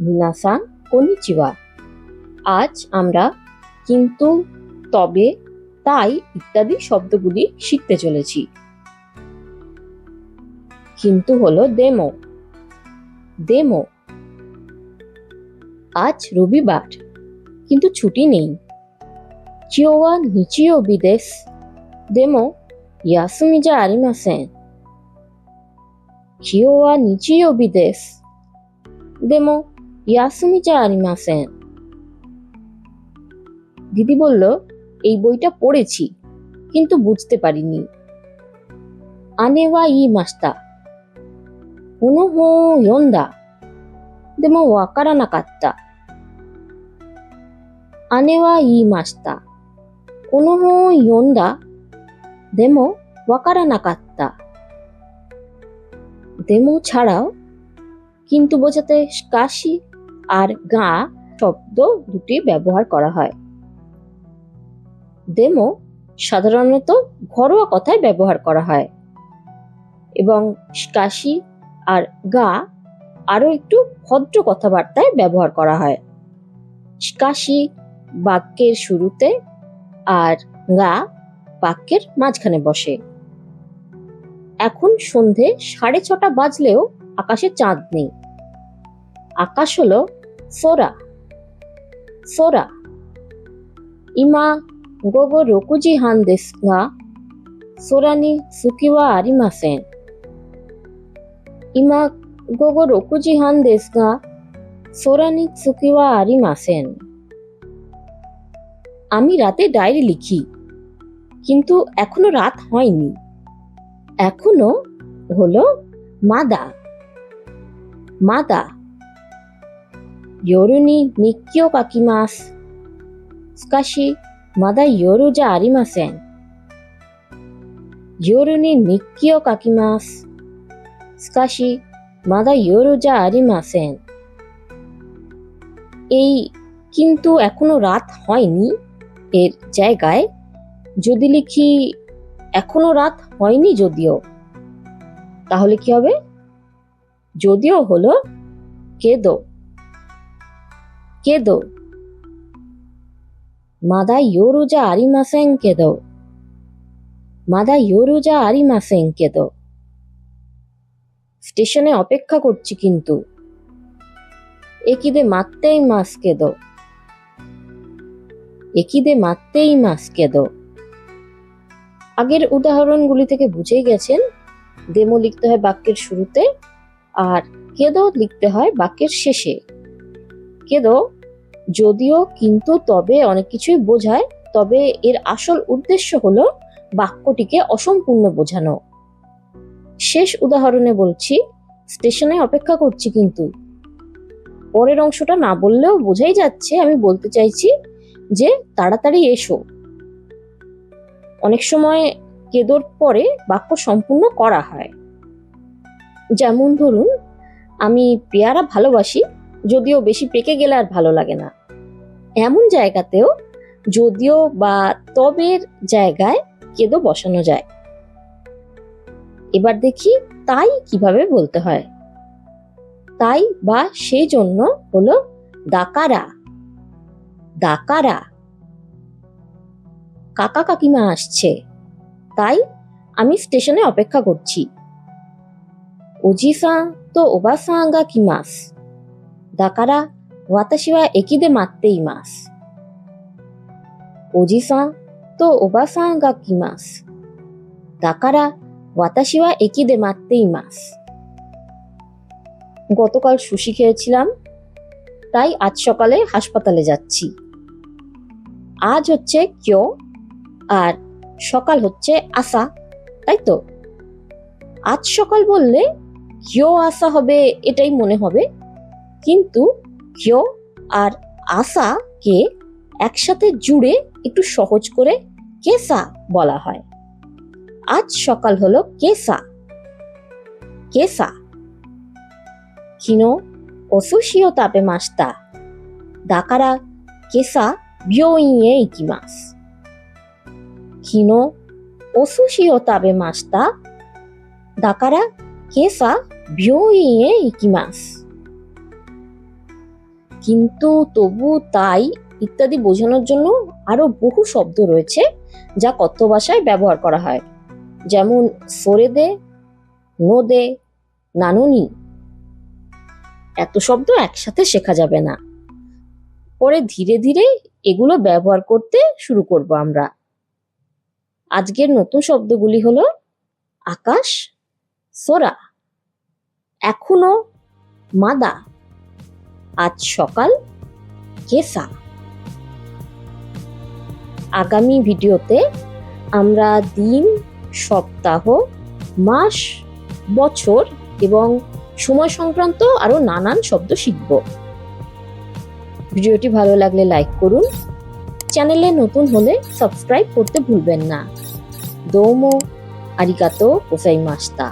মিনাসান কনিচিওয়া। আজ আমরা কিন্তু, তবে, তাই ইত্যাদি শব্দগুলি শিখতে চলেছি। কিন্তু হলো দেমো। দেমো। আজ রবিবার, কিন্তু ছুটি নেই। চিওয়া নিচিও বিদেশ দেমো ইয়াসুমি যা আরিমাসেন। চিওয়া নিচিও বিদেশ দেমো ইয়াসুমি যা আরিমাসেন। দিদি বলল, এই বইটা পড়েছি, কিন্তু বুঝতে পারিনি। আনেওয়া ই মাস্তা কোনো হো ইয়োন্দা দেমো ওয়াকারা না কাত্তা। আনেওয়া ই মাস্তা কোনো হো ইয়োন্দা দেমো ওয়াকারা না কাত্তা। দেমো ছাড়াও কিন্তু বোঝাতে কাশি আর গা শব্দ দুটি ব্যবহার করা হয়। দেমো সাধারণত ঘরোয়া কথায় ব্যবহার করা হয় এবং কাশি আর গা আরো একটু ভদ্র কথাবার্তায় ব্যবহার করা হয়। কাশি বাক্যের শুরুতে আর গা বাক্যের মাঝখানে বসে। এখন সন্ধে 6:30 বাজলেও আকাশে চাঁদ নেই। আকাশ হলো সোরা। সোরা। ইমা গোগো 6 時半ですが空に月はありません。今午後6時半ですが空に月はありません。আমি রাতে ডায়েরি লিখি, কিন্তু এখনো রাত হয়নি। এখনো হলো মাদা। মাদা। 夜に日記を書きます。しかしまだ夜じゃありません。夜に日記を書きます。しかしまだ夜じゃありません。এই কিন্তু এখনো রাত হয়নি এর জায়গায় যদি লিখি এখনো রাত হয়নি যদিও, তাহলে কি হবে? যদিও হলো কেদো। কেদো। মাদা ইয়োরু যা আরিমাসেন কেদো। মাদা ইয়োরু যা আরিমাসেন কেদো। স্টেশনে অপেক্ষা করছি কিন্তু। একিদে মাত্তেই মাস কেদো। একিদে মাত্তেই মাস কেদো। আগের উদাহরণগুলি থেকে বুঝেই গেছেন, দেমো লিখতে হয় বাক্যের শুরুতে আর কেদো লিখতে হয় বাক্যের শেষে। কেদো যদিও, কিন্তু, তবে অনেক কিছুই বোঝায়, তবে এর আসল উদ্দেশ্য হলো বাক্যটিকে অসম্পূর্ণ বোঝানো। শেষ উদাহরণে বলছি, স্টেশনে অপেক্ষা করছি কিন্তু। পরের অংশটা না বললেও বোঝাই যাচ্ছে আমি বলতে চাইছি যে তাড়াতাড়ি এসো। অনেক সময় কেদোর পরে বাক্য সম্পূর্ণ করা হয়। যেমন ধরুন, আমি পেয়ারা ভালোবাসি, যদিও বেশি পেকে গেলে আর ভালো লাগে না। এমন জায়গাতেও যদিও বা তবের জায়গায় কেদো বসানো যায়। এবার দেখি তাই কিভাবে বলতে হয়। তাই বা সেই জন্য হলো দাকারা। দাকারা। কাকা কাকিমা আসছে, তাই আমি স্টেশনে অপেক্ষা করছি। ওজি-সান তো ওবা-সান গা কিমাসু। দাকারা ওয়াতাশি ওয়া একি দে মাত্তে ইমাসু। ওজি-সান তো ওবা-সান গা কিমাসু। দাকারা ওয়াতাশি ওয়া একি দে মাত্তে ইমাসু। গতকাল সুশি খেয়েছিলাম, তাই আজ সকালে হাসপাতালে যাচ্ছি। আজ হচ্ছে কিও আর সকাল হচ্ছে আসা, তাই তো? আজ সকাল বললে কিও আসা হবে এটাই মনে হবে, কিন্তু কিও আর আসা কে একসাথে জুড়ে একটু সহজ করে কেসা বলা হয়। আজ সকাল হলো কেসা। কেসা। কিনো ওসুশি ও তাবেমাশিতা। দাকারা কেসা বিয়োইন এ ইকিমাসু। কিনো ওসুশি ও তাবেমাশিতা। দাকারা কেসা বিয়োইন এ ইকিমাসু। কিন্তু তবু তাই ইত্যাদি বোঝানোর জন্য আরো বহু শব্দ রয়েছে যা কথ্য ভাষায় ব্যবহার করা হয়, যেমন সরে দে, নো দে, নানুনি। এত শব্দ একসাথে শেখা যাবে না, পরে ধীরে ধীরে এগুলো ব্যবহার করতে শুরু করব আমরা। আজকের নতুন শব্দগুলি হলো আকাশ, সোরা, এখনো, মাদা, আজ সকাল, কেসা। আগামী ভিডিওতে আমরা দিন, সপ্তাহ, মাস, বছর এবং সময় সংক্রান্ত আরো নানান শব্দ শিখব। ভিডিওটি ভালো লাগলে লাইক করুন, চ্যানেলে নতুন হলে সাবস্ক্রাইব করতে ভুলবেন না। দোমো আরিগাতো গোজাইমাশিতা।